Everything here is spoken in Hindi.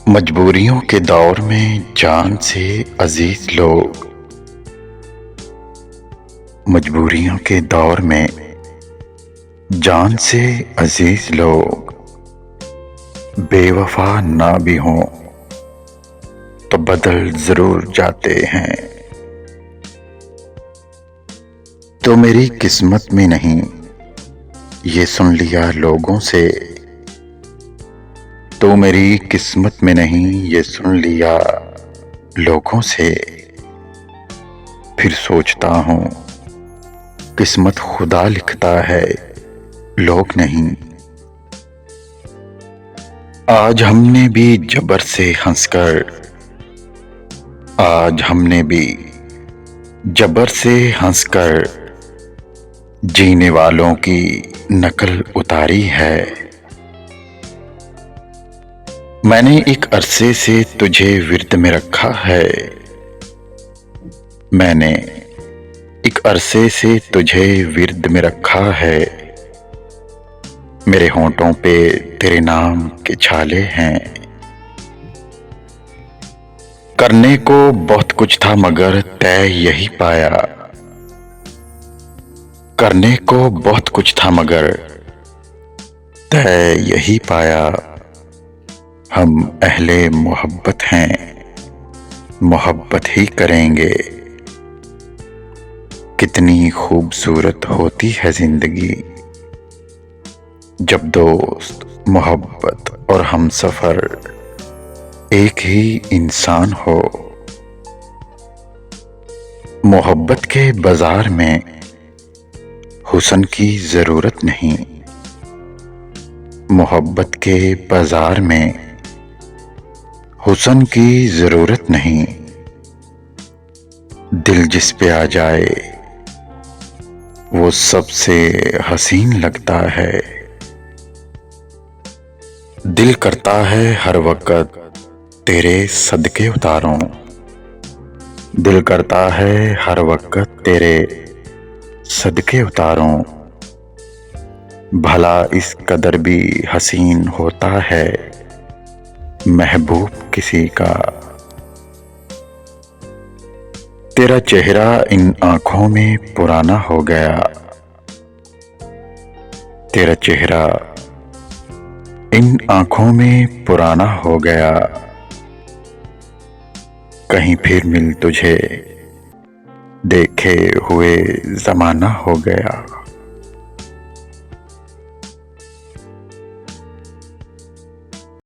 मजबूरियों के दौर में जान से अजीज लोग, मजबूरियों के दौर में जान से अजीज लोग बेवफा ना भी हों तो बदल जरूर जाते हैं। तो मेरी किस्मत में नहीं, ये सुन लिया लोगों से। तो मेरी किस्मत में नहीं, ये सुन लिया लोगों से। फिर सोचता हूँ किस्मत खुदा लिखता है, लोग नहीं। आज हमने भी जबर से हंसकर, आज हमने भी जबर से हंसकर जीने वालों की नकल उतारी है। मैंने एक अरसे से तुझे विर्द में रखा है, मैंने एक अरसे से तुझे विर्द में रखा है। मेरे होंठों पे तेरे नाम के छाले हैं। करने को बहुत कुछ था मगर तय यही पाया, करने को बहुत कुछ था मगर तय यही पाया। हम अहले मोहब्बत हैं, मोहब्बत ही करेंगे। कितनी खूबसूरत होती है जिंदगी जब दोस्त, मोहब्बत और हमसफर एक ही इंसान हो। मोहब्बत के बाजार में हुस्न की जरूरत नहीं, मोहब्बत के बाजार में हुस्न की जरूरत नहीं। दिल जिस पे आ जाए वो सबसे हसीन लगता है। दिल करता है हर वक्त तेरे सदके उतारूं, दिल करता है हर वक्त तेरे सदके उतारूं। भला इस कदर भी हसीन होता है महबूब किसी का। तेरा चेहरा इन आंखों में पुराना हो गया, तेरा चेहरा इन आंखों में पुराना हो गया। कहीं फिर मिल तुझे देखे हुए जमाना हो गया।